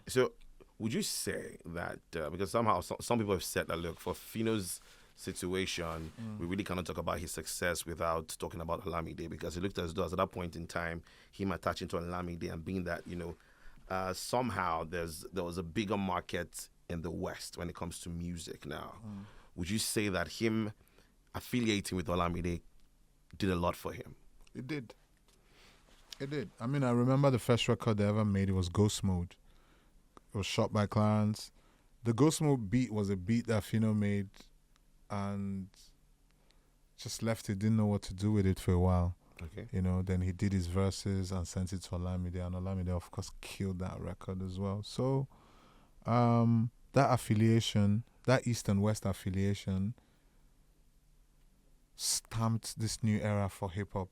So, would you say that because somehow some people have said that look for Fino's situation, we really cannot talk about his success without talking about Olamide because it looked as though at that point in time him attaching to Olamide and being that somehow there was a bigger market in the West when it comes to music now. Would you say that him affiliating with Olamide did a lot for him? It did. It did. I mean, I remember the first record they ever made. It was Ghost Mode. It was shot by Clarence. The Ghost Mode beat was a beat that Fino made and just left it. Didn't know what to do with it for a while. Okay. Then he did his verses and sent it to Olamide, and Olamide, of course, killed that record as well. So, that affiliation, that East and West affiliation, stamped this new era for hip hop.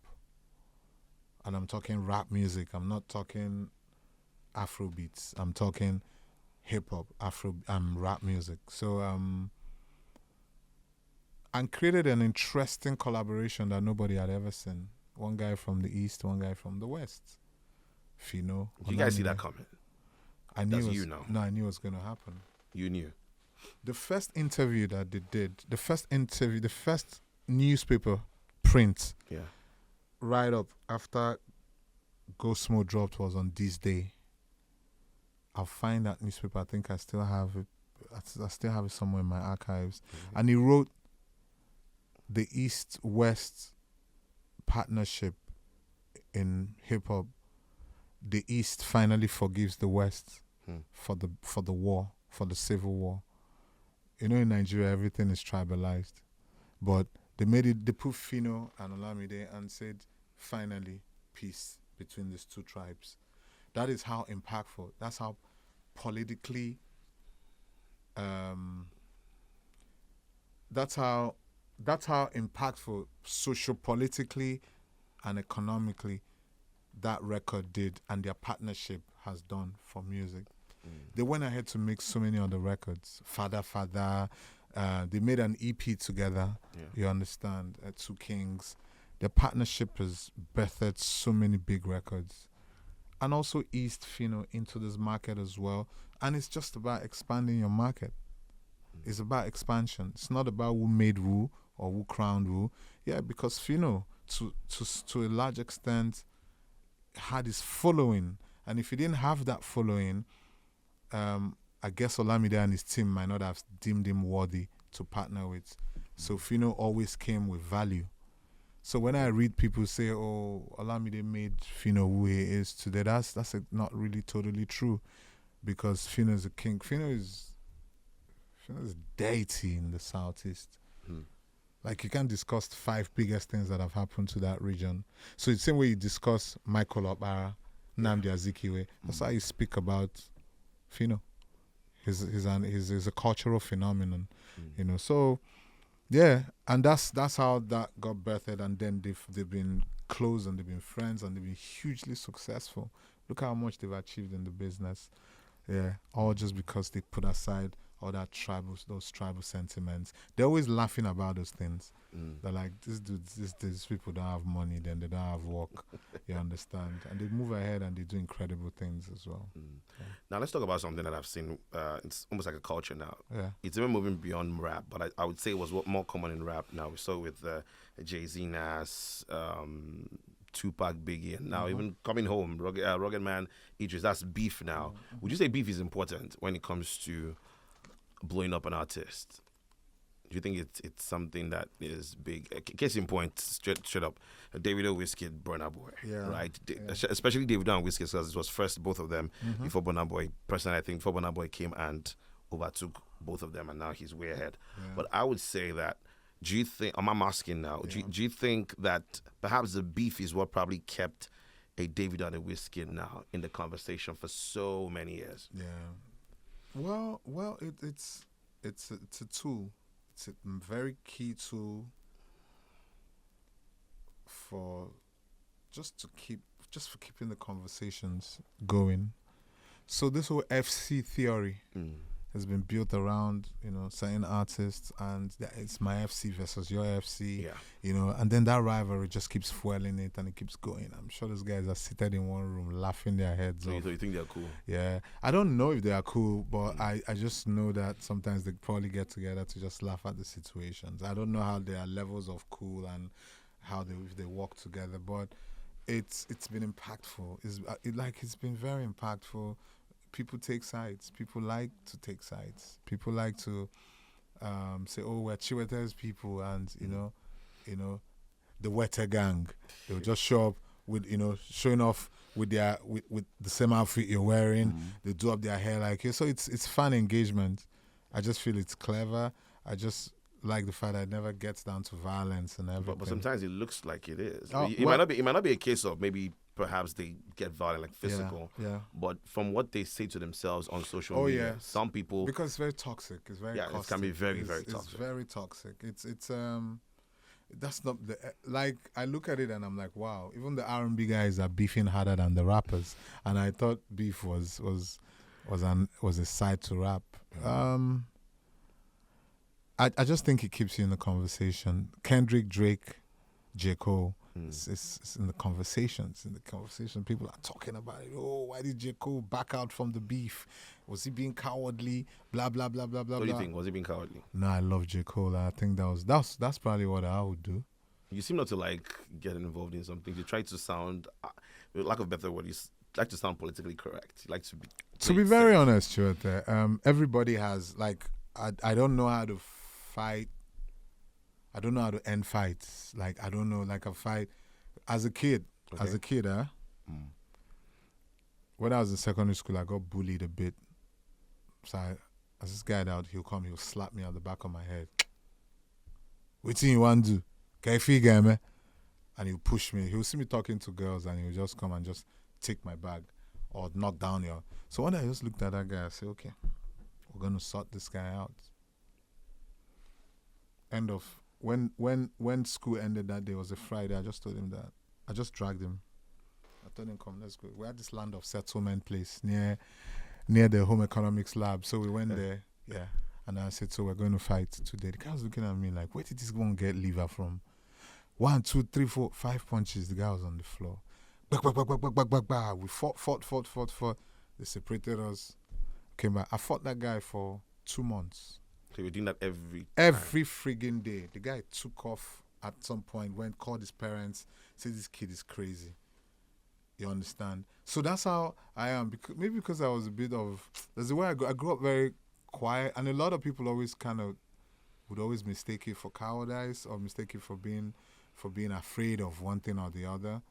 And I'm talking rap music. I'm not talking Afro beats. I'm talking hip hop, Afro, rap music. So, and created an interesting collaboration that nobody had ever seen. One guy from the East, one guy from the West. Fino. Did you guys see that coming? I knew No, I knew it was going to happen. You knew. The first interview that they did, the first newspaper print, right up after Ghost Mode dropped was on This Day. I'll find that newspaper. I think I still have it. I still have it somewhere in my archives. Mm-hmm. And he wrote the East-West partnership in hip-hop. The East finally forgives the West for the war, for the civil war. In Nigeria, everything is tribalized. But they put Fino and Olamide and said, finally, peace between these two tribes. That is how impactful. That's how politically, that's how impactful socio-politically and economically that record did, and their partnership has done for music. They went ahead to make so many other records. Father, they made an EP together. You understand? Two Kings. Their partnership has birthed so many big records. And also eased Fino into this market as well. And it's just about expanding your market. It's about expansion. It's not about who made who or who crowned who. Yeah, because Fino, to a large extent, had his following. And if he didn't have that following, I guess Olamide and his team might not have deemed him worthy to partner with. So Fino always came with value. So when I read people say, "Oh, Olamide made Fino who he is today," that's not really totally true, because Fino is a king. Fino is deity in the Southeast. Like, you can't discuss 5 biggest things that have happened to that region. So it's the same way you discuss Michael Obara, Nnamdi Azikiwe. That's how you speak about Fino. He's a cultural phenomenon, So, yeah, and that's how that got birthed, and then they've been close and they've been friends and they've been hugely successful. Look how much they've achieved in the business. Yeah, all just because they put aside all those tribal sentiments. They're always laughing about those things. They're like, these people don't have money, then they don't have work. You understand? And they move ahead and they do incredible things as well. Now let's talk about something that I've seen. It's almost like a culture now. Yeah. It's even moving beyond rap, but I would say it was more common in rap now. We saw it with Jay-Z, Nas, Tupac, Biggie, and now even coming home, Rugged Man, Idris. That's beef now. Would you say beef is important when it comes to blowing up an artist? Do you think it's something that is big? Case in point, straight up, Davido, Wizkid, Burna Boy, right? Especially Davido and Wizkid, because it was first both of them before Burna Boy. Personally, I think before Burna Boy came and overtook both of them, and now he's way ahead. But I would say that, do you think, I'm asking now, do you think that perhaps the beef is what probably kept a Davido and a Wizkid now in the conversation for so many years? Yeah. Well, it's a tool. It's a very key tool for keeping the conversations going. So this whole FC theory, has been built around, certain artists, and it's my FC versus your FC, and then that rivalry just keeps fueling it and it keeps going. I'm sure those guys are seated in one room laughing their heads off. So you think they're cool? Yeah. I don't know if they are cool, but I just know that sometimes they probably get together to just laugh at the situations. I don't know how there are levels of cool and how if they work together, but it's been impactful. It's been very impactful. People take sides. People like to take sides. People like to say, "Oh, we're Chiwete's people," and the Wete gang. They'll just show up with showing off with their with the same outfit you're wearing. They do up their hair like you. So it's fun engagement. I just feel it's clever. I just like the fact that it never gets down to violence and everything. But sometimes it looks like it is. Oh, It might not be a case of maybe perhaps they get violent, like physical. Yeah. But from what they say to themselves on social media, some people, because it's very toxic. It's very caustic. It can be very very toxic. It's very toxic. It's that's not the like. I look at it and I'm like, wow. Even the R&B guys are beefing harder than the rappers, and I thought beef was a side to rap. I just think it keeps you in the conversation. Kendrick, Drake, J. Cole, it's in the conversations. In the conversation, people are talking about it. Oh, why did J. Cole back out from the beef? Was he being cowardly? Blah, blah, blah, blah, blah, What do you think? Was he being cowardly? No, I love J. Cole. I think that's probably what I would do. You seem not to like getting involved in something. You try to sound, with lack of a better word, you like to sound politically correct. You like to be... To be very honest, Chiwete, everybody has, like, I don't know how to fight. I don't know how to end fights. Like, I don't know, like a fight. As a kid, when I was in secondary school, I got bullied a bit. So as this guy out, he'll slap me on the back of my head. What thing you want to do? Can you figure me? And he'll push me. He'll see me talking to girls and he'll just come and just take my bag or knock down your. So one day I just looked at that guy, I said, okay, we're going to sort this guy out. End of. When school ended that day, it was a Friday, I just told him that. I just dragged him. I told him, come, let's go. We're at this land of settlement place near the home economics lab. So we went there, and I said, so we're going to fight today. The guy was looking at me like, where did this one get liver from? 1, 2, 3, 4, 5 punches. The guy was on the floor. Back. We fought. They separated us. Came back. I fought that guy for 2 months. So you're doing that every friggin' day. The guy took off at some point, called his parents, said this kid is crazy. You understand? So that's how I am. Maybe because I was a bit of... That's the way I grew up very quiet, and a lot of people always would always mistake it for cowardice or mistake it for being afraid of one thing or the other.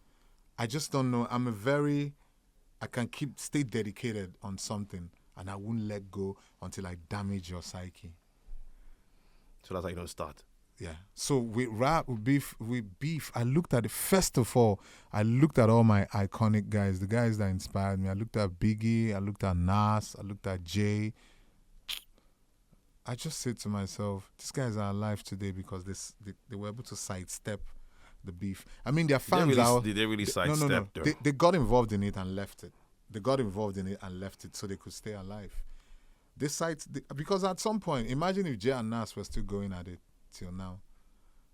I just don't know. I can stay dedicated on something, and I won't let go until I damage your psyche. So that's how you don't start. Yeah. So with rap, with beef, I looked at it. First of all, I looked at all my iconic guys, the guys that inspired me. I looked at Biggie, I looked at Nas, I looked at Jay. I just said to myself, these guys are alive today because they were able to sidestep the beef. I mean, their fans did they really sidestep? No. They got involved in it and left it. They got involved in it and left it so they could stay alive. Because at some point, imagine if Jay and Nas were still going at it till now.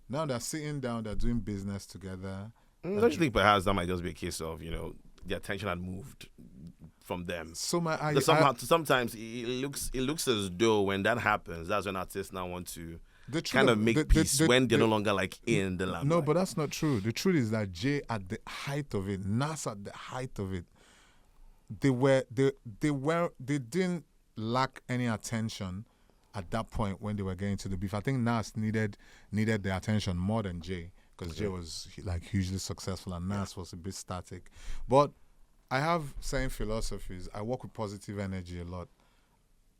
Now they're sitting down, they're doing business together. Don't you think perhaps that might just be a case of, the attention had moved from them? Sometimes it looks as though when that happens, that's when artists now want to kind of make peace when they're no longer like in the limelight. No, but that's not true. The truth is that Jay at the height of it, Nas at the height of it, they didn't lack any attention at that point when they were getting to the beef. I think Nas needed the attention more than Jay, because Jay was like hugely successful and Nas was a bit static. But I have certain philosophies. I work with positive energy a lot,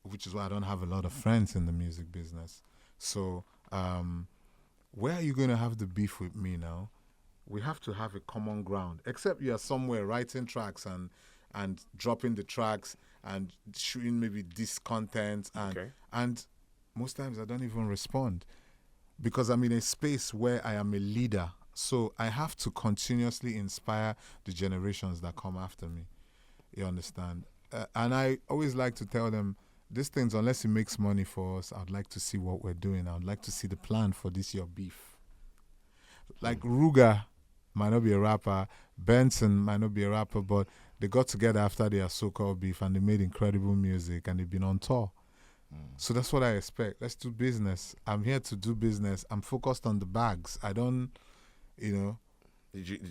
which is why I don't have a lot of friends in the music business. So where are you going to have the beef with me now? We have to have a common ground, except you are somewhere writing tracks and dropping the tracks and shooting maybe this content. And most times I don't even respond because I'm in a space where I am a leader. So I have to continuously inspire the generations that come after me. You understand? And I always like to tell them, these things, unless it makes money for us, I'd like to see what we're doing. I'd like to see the plan for this year beef. Like Ruga might not be a rapper, Benson might not be a rapper, but they got together after their so-called beef and they made incredible music and they've been on tour. So that's what I expect. Let's do business. I'm here to do business. I'm focused on the bags. I don't,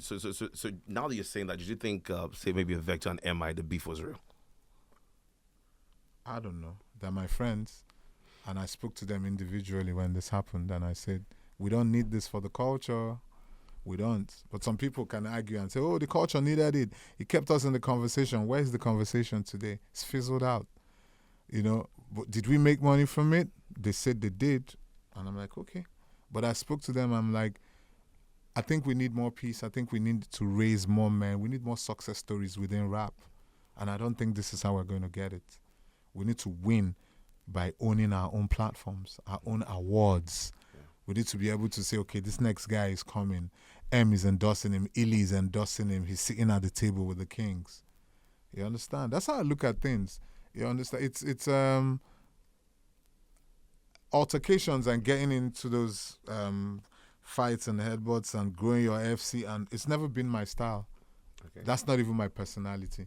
So now that you're saying that, did you think, say maybe a Vector and MI, the beef was real? I don't know. They're my friends. And I spoke to them individually when this happened. And I said, we don't need this for the culture. We don't. But some people can argue and say, oh, the culture needed it. It kept us in the conversation. Where's the conversation today? It's fizzled out. But did we make money from it? They said they did. And I'm like, okay. But I spoke to them. I'm like, I think we need more peace. I think we need to raise more men. We need more success stories within rap. And I don't think this is how we're going to get it. We need to win by owning our own platforms, our own awards. Yeah. We need to be able to say, okay, this next guy is coming. M is endorsing him. Illy is endorsing him. He's sitting at the table with the kings. You understand? That's how I look at things. You understand? It's altercations and getting into those fights and headbutts and growing your FC, and it's never been my style. Okay. That's not even my personality.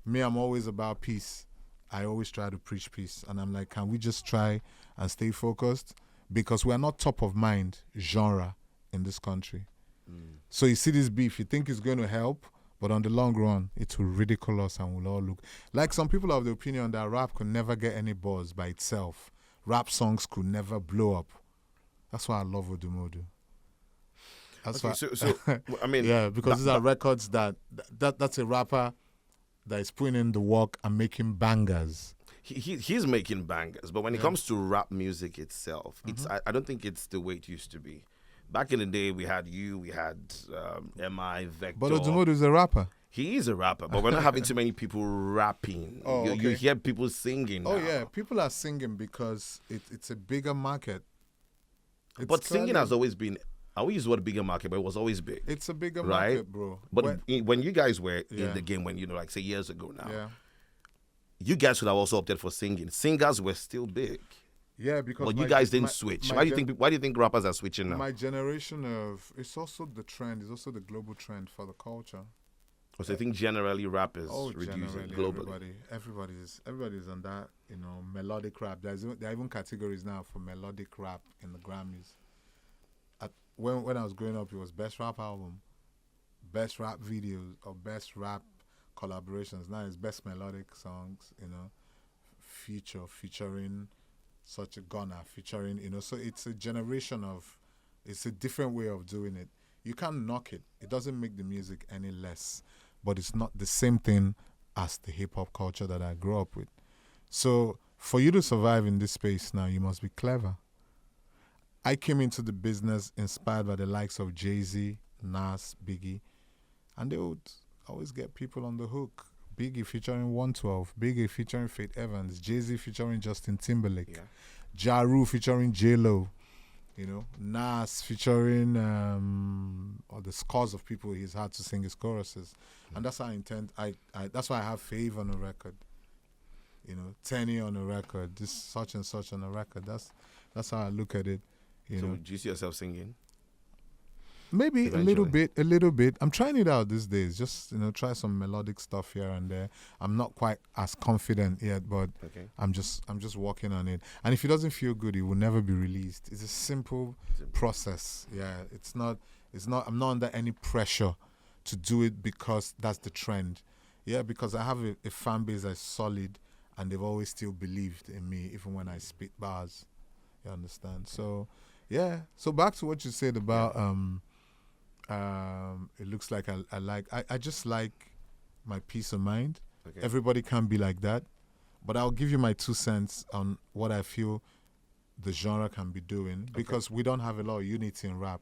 Me, I'm always about peace. I always try to preach peace. And I'm like, can we just try and stay focused? Because we are not top of mind genre in this country. So you see this beef, you think it's going to help, but on the long run, it will ridicule us and we'll all look. Like some people have the opinion that rap could never get any buzz by itself. Rap songs could never blow up. That's why I love Odumodu. That's why. So I mean, yeah, because these are records that's a rapper that is putting in the work and making bangers. He's making bangers, but when it comes to rap music itself, I don't think it's the way it used to be. Back in the day, we had MI, Vector. But Odumodu is a rapper. He is a rapper, but we're not having too many people rapping. You hear people singing now. Oh, yeah. People are singing because it's a bigger market. But singing has always been, I will use the word bigger market, but it was always big. It's a bigger market, bro. But when you guys were in the game, like say years ago now, you guys would have also opted for singing. Singers were still big. Yeah, because you guys didn't switch. Why do you think rappers are switching now? My generation it's also the trend. It's also the global trend for the culture. So I think generally rap is reducing globally. Everybody's on that, melodic rap. There are even categories now for melodic rap in the Grammys. When I was growing up, it was best rap album, best rap videos, or best rap collaborations. Now it's best melodic songs, featuring such a gunner, featuring, so it's a generation of, it's a different way of doing it. You can't knock it. It doesn't make the music any less, but it's not the same thing as the hip-hop culture that I grew up with. So for you to survive in this space now, you must be clever. I came into the business inspired by the likes of Jay-Z, Nas, Biggie, and they would always get people on the hook. Biggie featuring 112, Biggie featuring Faith Evans, Jay-Z featuring Justin Timberlake, Ja Rule featuring J-Lo, Nas featuring or the scores of people he's had to sing his choruses. And that's how I intend, that's why I have Fave on the record, Tenny on the record, this such and such on the record. That's how I look at it. So do you see yourself singing? Maybe eventually. a little bit. I'm trying it out these days. Just, try some melodic stuff here and there. I'm not quite as confident yet, but I'm just working on it. And if it doesn't feel good, it will never be released. It's a simple process. Yeah, I'm not under any pressure to do it because that's the trend. Yeah, because I have a fan base that's solid and they've always still believed in me, even when I spit bars. You understand? So, yeah. So back to what you said about it looks like I just like my peace of mind. Okay. Everybody can't be like that. But I'll give you my 2 cents on what I feel the genre can be doing, because we don't have a lot of unity in rap.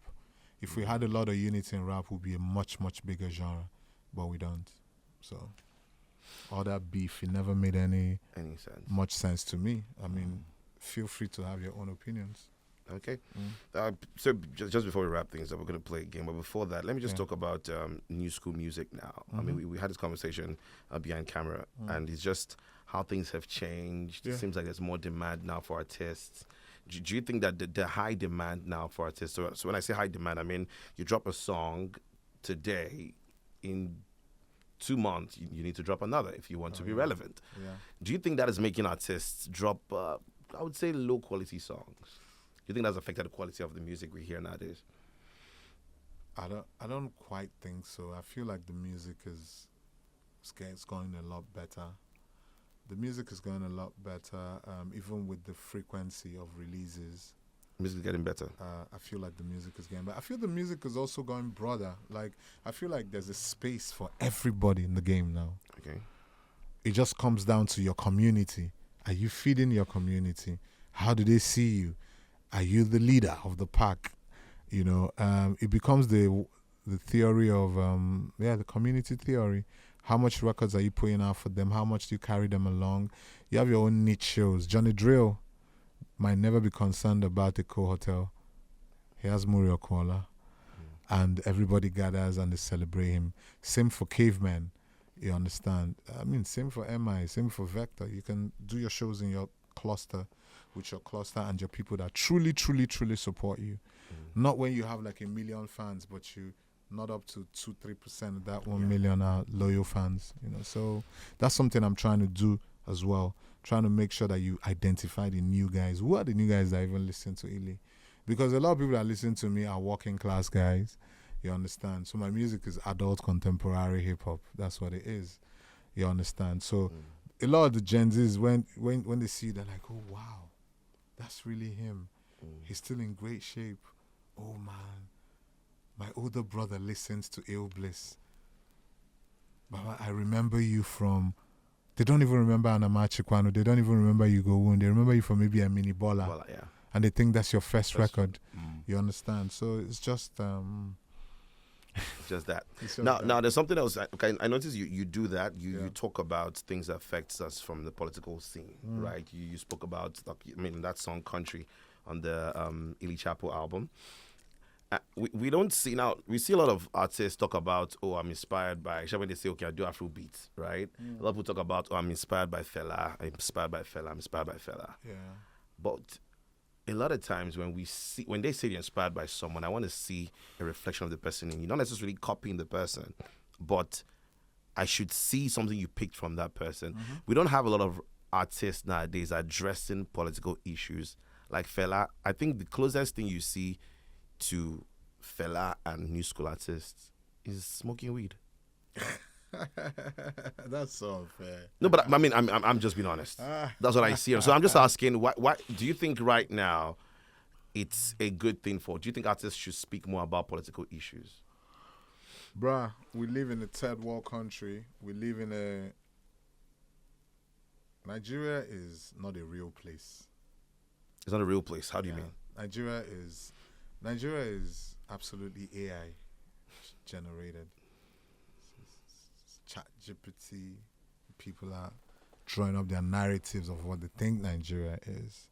If we had a lot of unity in rap, it would be a much, much bigger genre. But we don't. So all that beef, it never made any sense. Much sense to me. I mean, feel free to have your own opinions. Okay. So just before we wrap things up, we're going to play a game. But before that, let me just talk about new school music now. I mean, we had this conversation behind camera, and it's just how things have changed. Yeah. It seems like there's more demand now for artists. Do you think that the high demand now for artists, so when I say high demand, I mean you drop a song today, in 2 months, you need to drop another if you want to be relevant. Yeah. Do you think that is making artists drop, I would say, low quality songs? Do you think that's affected the quality of the music we hear nowadays? I don't quite think so. I feel like the music is it's going a lot better. The music is going a lot better, even with the frequency of releases. Music is getting better. I feel like the music is getting better. I feel the music is also going broader. Like, I feel like there's a space for everybody in the game now. Okay. It just comes down to your community. Are you feeding your community? How do they see you? Are you the leader of the pack? You know, it becomes the theory of the community theory. How much records are you putting out for them? How much do you carry them along? You have your own niche shows. Johnny Drill might never be concerned about the Hotel. He has Muriel Kuala, and everybody gathers and they celebrate him. Same for Caveman, you understand? I mean, same for MI, same for Vector. You can do your shows in your cluster, with your cluster and your people that truly, truly, truly support you. Not when you have like 1 million fans, but you not up to 2-3% of that 1 million are loyal fans. You know, so that's something I'm trying to do as well. Trying to make sure that you identify the new guys. Who are the new guys that even listen to Illy? Because a lot of people that listen to me are working class guys. You understand? So my music is adult contemporary hip hop. That's what it is. You understand? So a lot of the Gen Zs, when they see, they're like, oh wow, that's really him. He's still in great shape. Oh man, my older brother listens to Illbliss. Baba, I remember you from. They don't even remember Anamachi Kwano. They don't even remember you Go Woon. They remember you from maybe a mini baller. Yeah. And they think that's your first record. You understand? So it's just just that. Now there's something else. Okay, I noticed you do that. You talk about things that affects us from the political scene, right? You spoke about, that song "Country" on the Illy Chapo album. We don't see now. We see a lot of artists talk about, I'm inspired by. When they say, okay, I do Afro beats, right? A lot of people talk about, I'm inspired by Fela. I'm inspired by Fela. Yeah. But a lot of times when they say they're inspired by someone, I want to see a reflection of the person in you. Not necessarily copying the person, but I should see something you picked from that person. We don't have a lot of artists nowadays addressing political issues like Fela. I think the closest thing you see to Fela and new school artists is smoking weed. That's so unfair. No, but I'm just being honest. That's what I see. So I'm just asking, why do you think right now it's a good thing do you think artists should speak more about political issues? Bruh, we live in a third world country. We live in Nigeria is not a real place. It's not a real place. How do you mean? Nigeria is absolutely AI generated. Chat GPT. People are drawing up their narratives of what they think Nigeria is.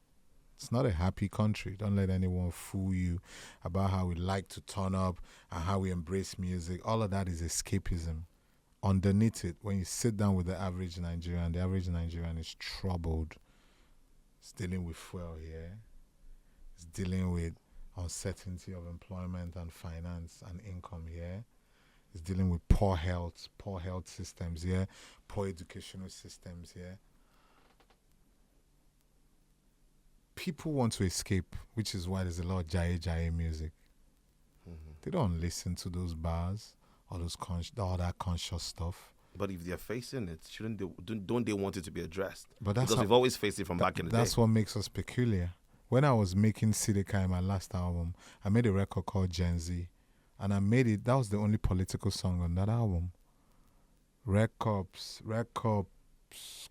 It's not a happy country. Don't let anyone fool you about how we like to turn up and how we embrace music. All of that is escapism. Underneath it, when you sit down with the average Nigerian is troubled. It's dealing with fuel here. It's dealing with uncertainty of employment and finance and income here. It's dealing with poor health systems here, poor educational systems here. People want to escape, which is why there's a lot of jaye music. They don't listen to those bars, all that conscious stuff. But if they're facing it, don't they want it to be addressed? But that's because we've always faced it from back in the day. That's what makes us peculiar. When I was making Sidika in my last album, I made a record called Gen Z. And I made it, that was the only political song on that album. Red Cops,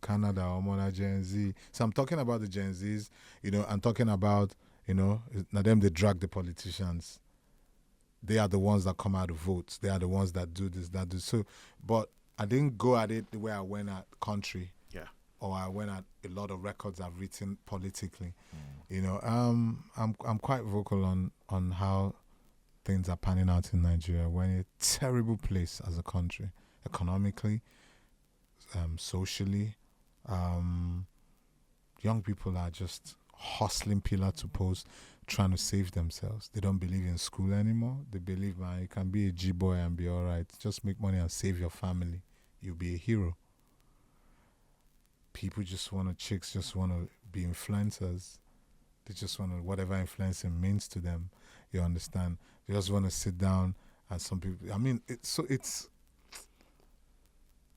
Canada, Omona, Gen Z. So I'm talking about the Gen Zs, I'm talking about, now them, they drag the politicians. They are the ones that come out to vote. They are the ones that do this, that do so. But I didn't go at it the way I went at country. Yeah. Or I went at a lot of records I've written politically. I'm quite vocal on how things are panning out in Nigeria. We're in a terrible place as a country, economically, socially, Young people are just hustling pillar to post, trying to save themselves. They don't believe in school anymore. They believe, man, you can be a G-boy and be all right. Just make money and save your family. You'll be a hero. People chicks just want to be influencers. They just want to, whatever influencing means to them, you understand? They just want to sit down and some people, I mean,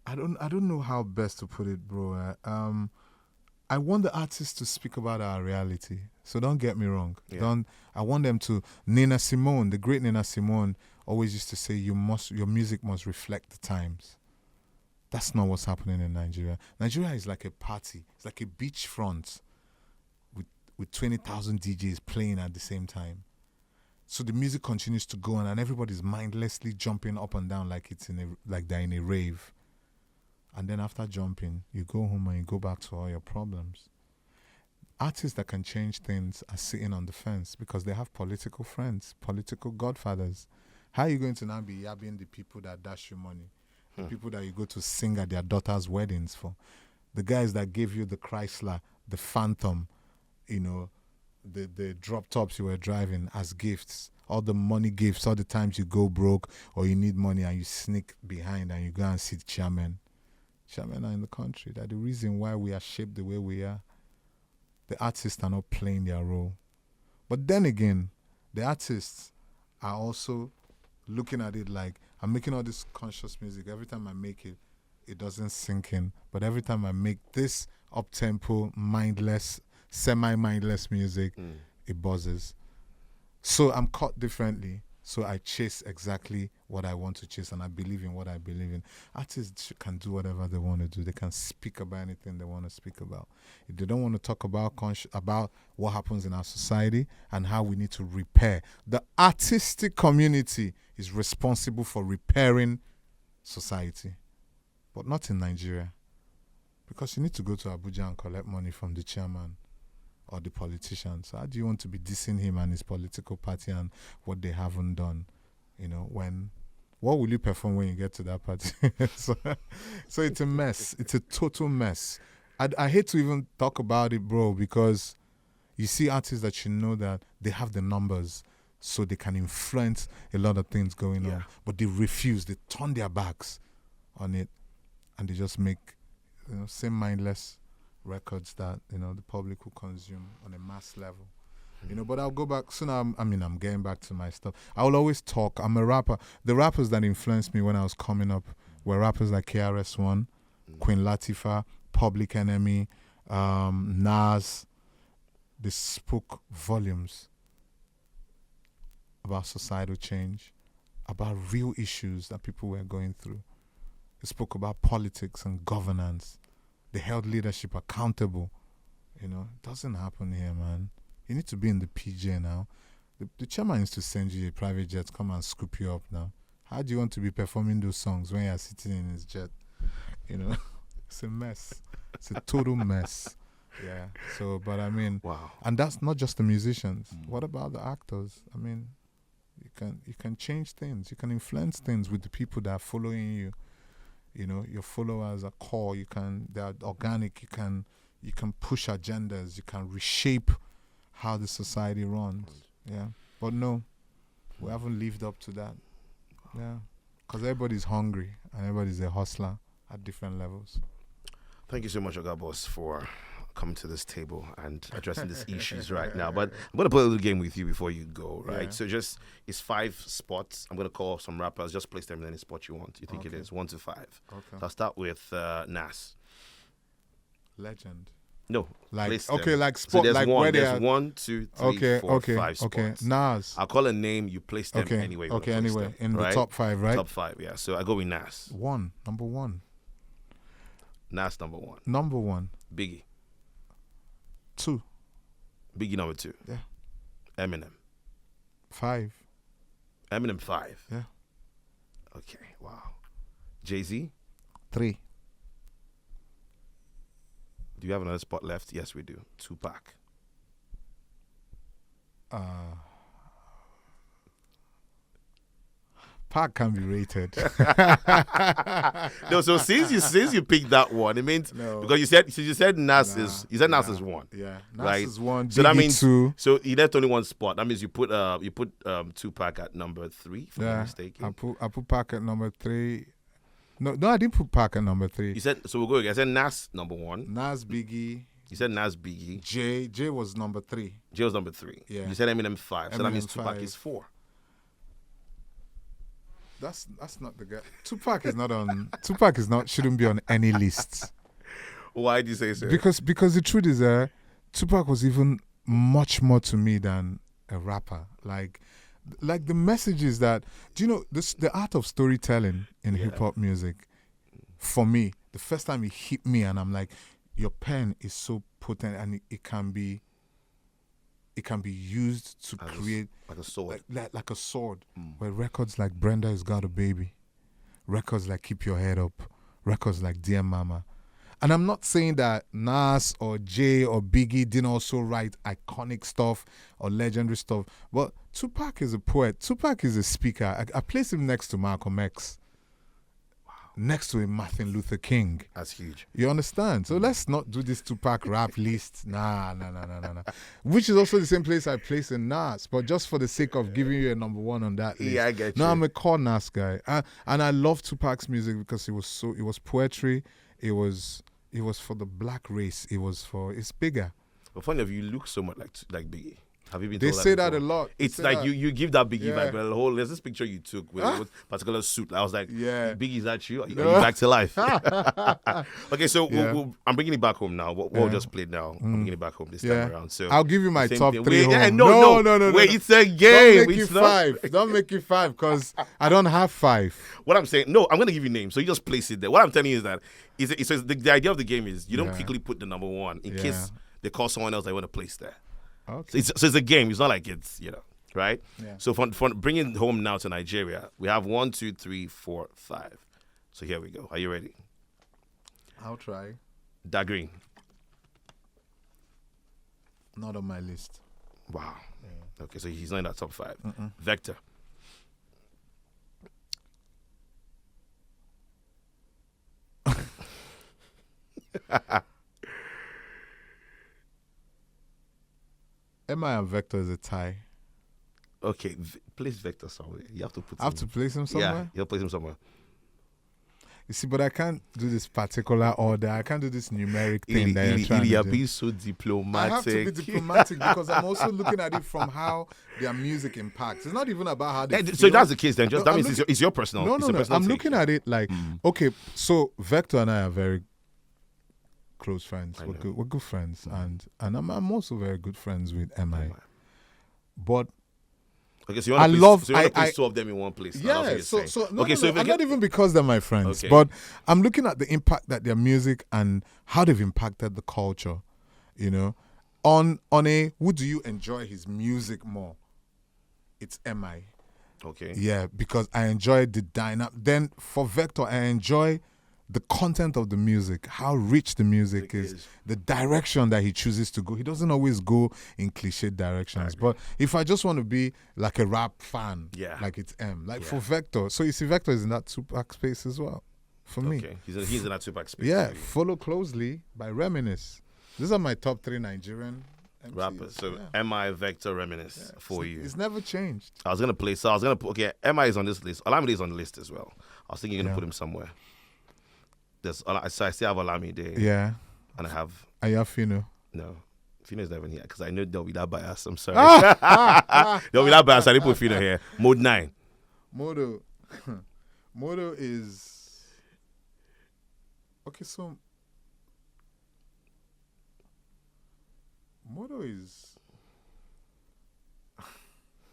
I don't know how best to put it, bro. I want the artists to speak about our reality. So don't get me wrong. Yeah. I want them to. Nina Simone, the great Nina Simone, always used to say, your music must reflect the times. That's not what's happening in Nigeria. Nigeria is like a party. It's like a beachfront with 20,000 DJs playing at the same time. So the music continues to go on, and everybody's mindlessly jumping up and down like they're in a rave. And then after jumping, you go home and you go back to all your problems. Artists that can change things are sitting on the fence because they have political friends, political godfathers. How are you going to now be yabbing the people that dash you money? The people that you go to sing at their daughters' weddings for? The guys that gave you the Chrysler, the Phantom, the drop tops you were driving as gifts. All the money gifts, all the times you go broke or you need money and you sneak behind and you go and see the chairman. Chairmen are in the country. That's the reason why we are shaped the way we are. The artists are not playing their role. But then again, the artists are also looking at it like, I'm making all this conscious music. Every time I make it, it doesn't sink in. But every time I make this up-tempo, mindless, semi-mindless music, it buzzes. So I'm caught differently. So I chase exactly what I want to chase, and I believe in what I believe in. Artists can do whatever they want to do. They can speak about anything they want to speak about. If they don't want to talk about what happens in our society and how we need to repair, the artistic community is responsible for repairing society, but not in Nigeria. Because you need to go to Abuja and collect money from the chairman or the politicians. How do you want to be dissing him and his political party and what they haven't done? What will you perform when you get to that party? so it's a mess. It's a total mess. I hate to even talk about it, bro, because you see artists that you know that they have the numbers so they can influence a lot of things going on. But they refuse. They turn their backs on it and they just make same mindless records that the public will consume on a mass level. But I'll go back soon. I'm getting back to my stuff. I will always talk. I'm a rapper. The rappers that influenced me when I was coming up were rappers like KRS-One, Queen Latifah, Public Enemy, Nas. They spoke volumes about societal change, about real issues that people were going through. They spoke about politics and governance. They held leadership accountable. It doesn't happen here, man. You need to be in the PJ now. The chairman needs to send you a private jet, come and scoop you up now. How do you want to be performing those songs when you're sitting in his jet? It's a mess. It's a total mess. Yeah. So, but I mean, wow. And that's not just the musicians. What about the actors? I mean, you can change things. You can influence things with the people that are following you. Your followers are core. They are organic. You can push agendas. You can reshape how the society runs. Yeah. But no, we haven't lived up to that. Yeah. Because everybody's hungry and everybody's a hustler at different levels. Thank you so much, Oga Boss, for coming to this table and addressing these issues right now. But I'm going to play a little game with you before you go, right? Yeah. So it's 5 spots. I'm going to call some rappers. Just place them in any spot you want. You think it is 1 to 5. Okay. So I'll start with Nas. Legend. No. Like spot. So there's like one. There's 1, 2, 3, 4, 5 spots. Okay. Nas. I'll call a name. You place them anyway. Okay. Anyway, in the top 5, right? Top 5. Yeah. So I go with Nas. Number 1. Nas number 1. Number 1. Biggie. 2. Biggie number 2. Yeah. Eminem. 5. Eminem 5. Yeah. Okay. Wow. Jay-Z. 3. Do you have another spot left? Yes, we do. Tupac. Tupac can be rated. No, so since you picked that one, it means No. because you said Nas is Nas is one. Yeah, Nas Right. is one. So that Biggie means two. so you left only one spot. That means you put Tupac at number 3, if I'm not Yeah, mistaken. I put Pac at number 3. No, I didn't put Pac at number 3. You said so. We'll go again. I said Nas number 1. Nas, Biggie, You said Nas, Biggie. Jay was number 3. Jay was number 3. Yeah. You said Eminem 5. So that Eminem means Tupac 5. is 4. That's not the guy. Tupac is not on. Tupac is not. Shouldn't be on any lists. Why do you say so? Because the truth is, Tupac was even much more to me than a rapper. Like the messages that, do you know the art of storytelling in hip hop music? For me, the first time it hit me, and I'm like, your pen is so potent, and it can be used to create like a sword. like a sword. Where records like Brenda Has Got a Baby, records like Keep Your Head Up, records like Dear Mama. And I'm not saying that Nas or Jay or Biggie didn't also write iconic stuff or legendary stuff, but Tupac is a poet. Tupac is a speaker. I place him next to Malcolm X, next to Martin Luther King. That's huge. You understand? So let's not do this Tupac rap list. Nah. Which is also the same place I place in Nas, but just for the sake of giving you a number 1 on that list. Yeah, I get you. No, I'm a core Nas guy, and I love Tupac's music because it was poetry. It was for the black race. It's bigger. But funny enough, you look so much like Biggie. Have you been They told say that that a before? lot. It's like you give that Biggie Yeah. vibe. Well, there's this picture you took with a particular suit. I was like, Yeah. Biggie, is that you? Are you back to life? Okay, so Yeah. I'm bringing it back home now. What we just played now, I'm bringing it back home this time around. So I'll give you my same top thing. 3 Wait, home. no. Wait, it's a game. Don't make It's it not- 5. Don't make it 5 because I don't have 5. What I'm saying, no, I'm going to give you names. So you just place it there. What I'm telling you is that the idea of the game is you don't Yeah. quickly put the number 1 in Yeah. case they call someone else they want to place there. Okay. So it's a game. It's not like it's, right? Yeah. So for bringing home now to Nigeria, we have 1, 2, 3, 4, 5. So here we go. Are you ready? I'll try. Da Green. Not on my list. Wow. Okay, so he's not in that top 5. Vector. MI and Vector is a tie. Okay, place Vector somewhere. You have to put I have to place him somewhere. Yeah, you'll place him somewhere. You see, but I can't do this particular order. I can't do this numeric thing that you're trying You're to do. being so diplomatic. I have to be diplomatic because I'm also looking at it from how their music impacts. It's not even about how they Yeah, feel. so if that's the case, then just No, that I'm means it's your personal. No, it's a personal I'm take. looking at it like, okay, so Vector and I are very close friends. I We're know. good friends, and I'm also very good friends with MI. But Okay, so you want to place 2 of them in one place. That's what yeah, you're saying. okay, so if and not even because they're my friends, Okay. but I'm looking at the impact that their music and how they've impacted the culture. On a who do you enjoy his music more? It's MI. Okay. Yeah, because I enjoy the dynamic. Then for Vector, I enjoy the content of the music, how rich the music is, the direction that he chooses to go. He doesn't always go in cliche directions. But if I just want to be like a rap fan, like it's for Vector. So you see, Vector is in that Tupac space as well, for me. Okay, he's in that Tupac space. Yeah, for you. Follow Closely by Reminisce. These are my top 3 Nigerian MCs. Rappers. So yeah. MI, Vector, Reminisce for you. It's never changed. I was gonna put. Okay, MI is on this list. Olamide is on the list as well. I was thinking you're gonna put him somewhere. So I still have Olamide. Yeah. And I have Ayafino. no. Fino is not even here because I know there'll be that bias. I'm sorry. There'll be that bias. I didn't put Fino here. Mode 9. Modo. Modo is okay. So Modo is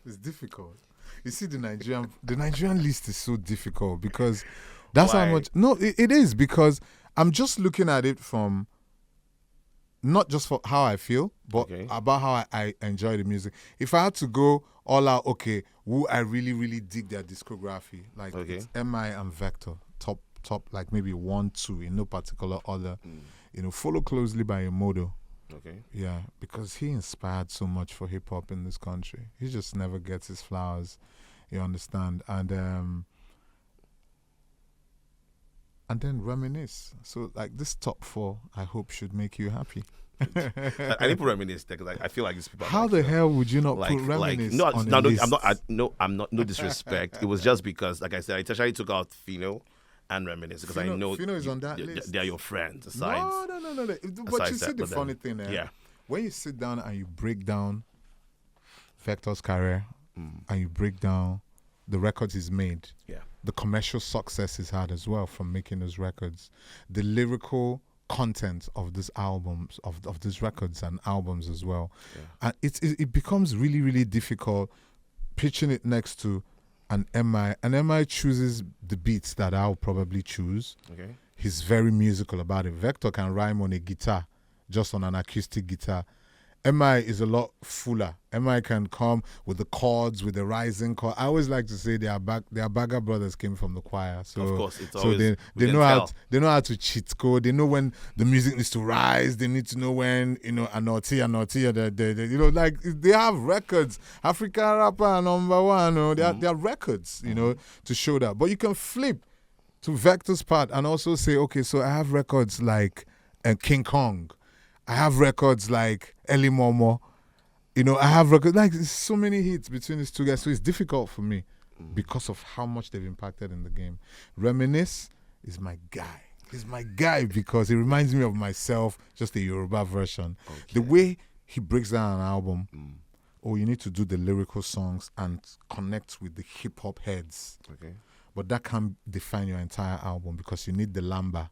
it's difficult. You see, the Nigerian list is so difficult because that's Why? how much. No, it is because I'm just looking at it from not just for how I feel, but about how I enjoy the music. If I had to go all out, okay, who I really, really dig their discography, like it's MI and Vector, top, like maybe 1, 2 in no particular order. Follow Closely by Emodo. Okay. Yeah, because he inspired so much for hip hop in this country. He just never gets his flowers, you understand. And and then reminisce. So like this top 4, I hope should make you happy. I didn't put reminisce there because I feel like these people. How like, the hell would you not like, put reminisce no, on no, a list? I'm not. No disrespect. It was just because, like I said, I intentionally took out Fino and reminisce because I know Fino is on that list. They're your friends. Aside, No. But you see the funny thing, yeah. When you sit down and you break down Vector's career and you break down the records he's made, the commercial success he's had as well from making those records, the lyrical content of these albums, of these records and albums as well, and it becomes really, really difficult pitching it next to an MI. And MI chooses the beats that I'll probably choose. Okay. He's very musical about it. Vector can rhyme on a guitar, just on an acoustic guitar. MI is a lot fuller. MI can come with the chords, with the rising chord. I always like to say their Bagger brothers came from the choir. So, of course, it's always, they know how to cheat code. They know when the music needs to rise. They need to know when, Anotia, like they have records. African rapper number 1, they are records, to show that. But you can flip to Vector's part and also say, okay, so I have records like King Kong. I have records like Eli Momo. I have records like so many hits between these two guys. So it's difficult for me because of how much they've impacted in the game. Reminisce is my guy. He's my guy because he reminds me of myself, just a Yoruba version. Okay. The way he breaks down an album, you need to do the lyrical songs and connect with the hip hop heads. Okay. But that can't define your entire album because you need the lamba.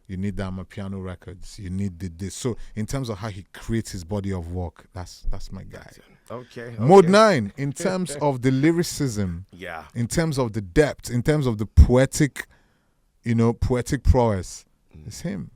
You need the Amapiano records. You need this. So in terms of how he creates his body of work, that's my guy. Okay. Mode 9, in terms of the lyricism, in terms of the depth, in terms of the poetic prowess, it's him.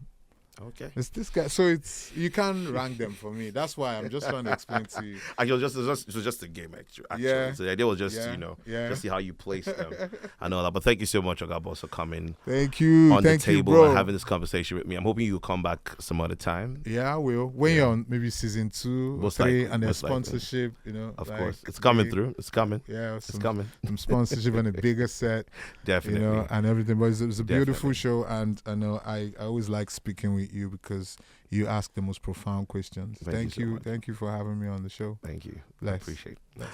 Okay. It's this guy. So you can't rank them for me. That's why I'm just trying to explain to you. It was just a game, actually. Yeah. So the idea was just, just see how you place them. I know that. But thank you so much, Ogabos, for coming. Thank you. On thank the table you, bro. and having this conversation with me. I'm hoping you'll come back some other time. Yeah, I will. When you're on maybe season 2 or 3 and there's sponsorship, Of course. It's coming through. It's coming. Yeah, it's coming. Some sponsorship and a bigger set. Definitely. And everything. But it's a beautiful show, and I know I always like speaking with you because you ask the most profound questions. Thank you. Thank you for having me on the show. Thank you. Bless. I appreciate it.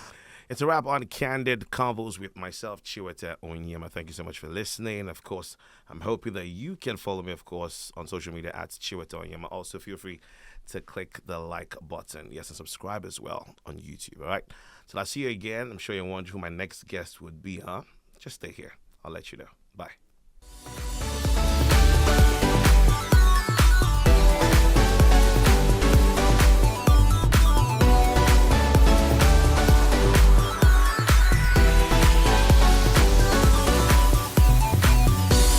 It's a wrap on Candid Convos with myself, Chiwete Onyema. Thank you so much for listening. Of course, I'm hoping that you can follow me, of course, on social media at Chiwete Onyema. Also, feel free to click the like button. Yes, and subscribe as well on YouTube. All right. So I'll see you again. I'm sure you're wondering who my next guest would be, huh? Just stay here. I'll let you know. Bye.